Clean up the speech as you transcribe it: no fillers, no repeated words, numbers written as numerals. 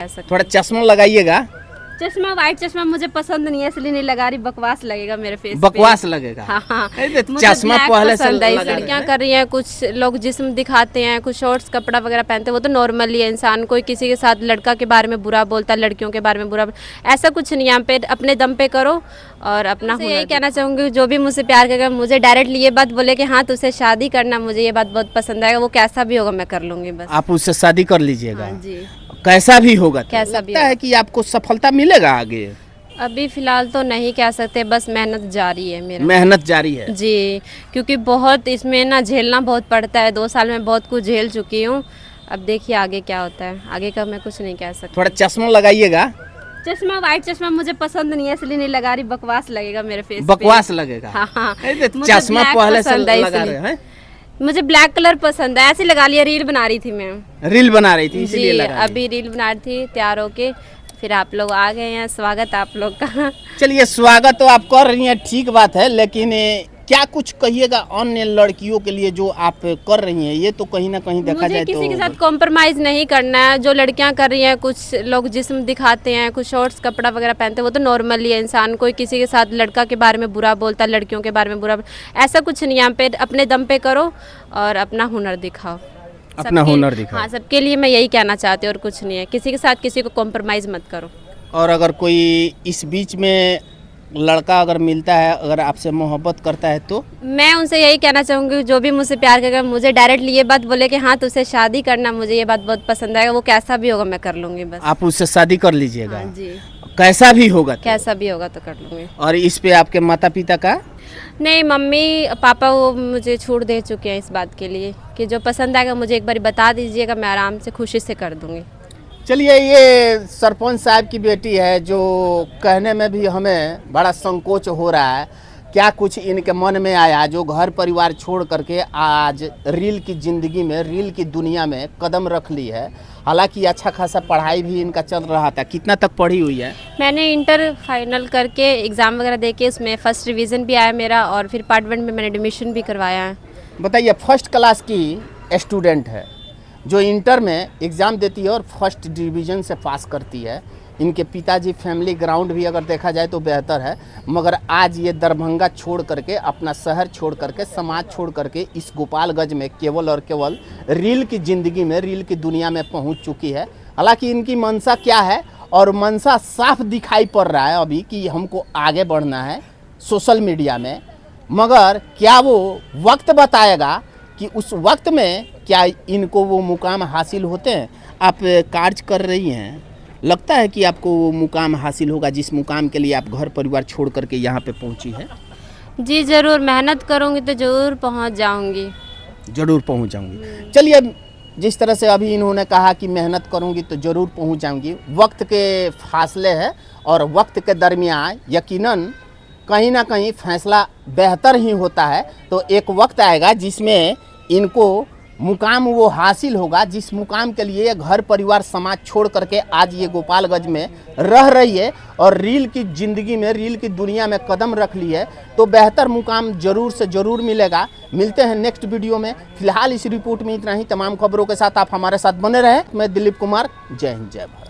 थोड़ा चश्मा लगाइएगा। चश्मा व्हाइट चश्मा मुझे पसंद नहीं है, इसलिए नहीं लगा रही, बकवास लगेगा मेरे फेस पे। बकवास लगेगा। हाँ। चश्मा पहले से लड़कियां कर रही हैं, कुछ लोग जिस्म दिखाते हैं, कुछ शॉर्ट्स कपड़ा वगैरह पहनते हैं, वो तो नॉर्मली है। इंसान कोई किसी के साथ लड़का के बारे में बुरा बोलता है, लड़कियों के बारे में बुरा, ऐसा कुछ नहीं। यहाँ पे अपने दम पे करो और अपना यही कहना चाहूँगी, जो भी मुझसे प्यार करेगा, मुझे डायरेक्टली ये बात बोले कि हाँ तुझसे शादी करना, मुझे ये बात बहुत पसंद आएगा, वो कैसा भी होगा मैं कर लूँगी बस। आप उससे शादी कर लीजिएगा। हाँ जी, कैसा भी होगा। कैसा भी लगता है कि आपको सफलता मिलेगा आगे? अभी फिलहाल तो नहीं कह सकते, बस मेहनत जारी है मेरा। मेहनत जारी है जी, क्योंकि बहुत इसमें ना झेलना बहुत पड़ता है। 2 साल में बहुत कुछ झेल चुकी हूँ। अब देखिए आगे क्या होता है, आगे का मैं कुछ नहीं कह सकती। थोड़ा चश्मा लगाइएगा। चश्मा व्हाइट चश्मा मुझे पसंद नहीं है, इसलिए नहीं लगा रही, बकवास लगेगा मेरे फेस पे। बकवास लगेगा। हाँ। चश्मा पहले से लगा रहे हैं। मुझे ब्लैक कलर पसंद है, ऐसे लगा लिया। रील बना रही थी मैं। रील बना रही थी इसलिए जी, लगा अभी रील बना रही थी तैयार होके, फिर आप लोग आ गए हैं। स्वागत आप लोग का। चलिए, स्वागत तो आप कर रही हैं, ठीक बात है, लेकिन क्या कुछ कहिएगा अन्य लड़कियों के लिए जो आप कर रही हैं? ये तो कहीं ना कहीं देखा जाए तो किसी के साथ कॉम्प्रोमाइज नहीं करना है। जो लड़कियां कर रही हैं, कुछ लोग जिस्म दिखाते हैं, कुछ शॉर्ट्स कपड़ा वगैरह पहनते हैं, वो तो नॉर्मली है। इंसान कोई किसी के साथ लड़का के बारे में बुरा बोलता है, लड़कियों के बारे में बुरा, ऐसा कुछ नहीं। यहाँ पे अपने दम पे करो और अपना हुनर दिखाओ। अपना हुनर दिखाओ। हाँ, सबके लिए मैं यही कहना चाहती हूँ और कुछ नहीं है। किसी के साथ किसी को कॉम्प्रोमाइज़ मत करो। और अगर कोई इस बीच में लड़का अगर मिलता है, अगर आपसे मोहब्बत करता है, तो मैं उनसे यही कहना चाहूँगी, जो भी मुझसे प्यार करेगा, मुझे डायरेक्टली ये बात बोले कि हाँ तुझसे शादी करना, मुझे ये बात बहुत पसंद आएगा, वो कैसा भी होगा मैं कर लूँगी बस। आप उससे शादी कर लीजिएगा। हाँ जी, कैसा भी होगा तो। कैसा भी होगा तो कर लूँगी। और इस पे आपके माता पिता का? नहीं, मम्मी पापा वो मुझे छूट दे चुके हैं इस बात के लिए कि जो पसंद आएगा मुझे एक बार बता दीजिएगा, मैं आराम से खुशी से कर दूँगी। चलिए, ये सरपंच साहब की बेटी है, जो कहने में भी हमें बड़ा संकोच हो रहा है। क्या कुछ इनके मन में आया जो घर परिवार छोड़ करके आज रील की ज़िंदगी में, रील की दुनिया में कदम रख ली है। हालांकि अच्छा खासा पढ़ाई भी इनका चल रहा था। कितना तक पढ़ी हुई है? मैंने इंटर फाइनल करके एग्ज़ाम वगैरह दे के उसमें फर्स्ट डिवीज़न भी आया मेरा, और फिर पार्ट 1 में मैंने एडमिशन भी करवाया है। बताइए, फर्स्ट क्लास की स्टूडेंट है जो इंटर में एग्ज़ाम देती है और फर्स्ट डिवीज़न से पास करती है। इनके पिताजी फैमिली ग्राउंड भी अगर देखा जाए तो बेहतर है, मगर आज ये दरभंगा छोड़ करके, अपना शहर छोड़ करके, समाज छोड़ करके इस गोपालगंज में केवल और केवल रील की ज़िंदगी में, रील की दुनिया में पहुंच चुकी है। हालांकि इनकी मंशा क्या है, और मंशा साफ दिखाई पड़ रहा है अभी कि हमको आगे बढ़ना है सोशल मीडिया में, मगर क्या वो वक्त बताएगा कि उस वक्त में क्या इनको वो मुकाम हासिल होते हैं। आप कार्य कर रही हैं, लगता है कि आपको वो मुकाम हासिल होगा जिस मुकाम के लिए आप घर परिवार छोड़ करके यहाँ पे पहुँची है? जी ज़रूर, मेहनत करूँगी तो ज़रूर पहुँच जाऊँगी। ज़रूर पहुँच जाऊँगी। चलिए, जिस तरह से अभी इन्होंने कहा कि मेहनत करूँगी तो ज़रूर पहुँच जाऊँगी, वक्त के फासले हैं और वक्त के दरमियान यकीनन कहीं ना कहीं फैसला बेहतर ही होता है। तो एक वक्त आएगा जिसमें इनको मुकाम वो हासिल होगा जिस मुकाम के लिए घर परिवार समाज छोड़ करके आज ये गोपालगंज में रह रही है और रील की ज़िंदगी में, रील की दुनिया में कदम रख ली है। तो बेहतर मुकाम ज़रूर से ज़रूर मिलेगा। मिलते हैं नेक्स्ट वीडियो में। फिलहाल इस रिपोर्ट में इतना ही। तमाम खबरों के साथ आप हमारे साथ बने रहें। मैं दिलीप कुमार, जय हिंद, जय भारत।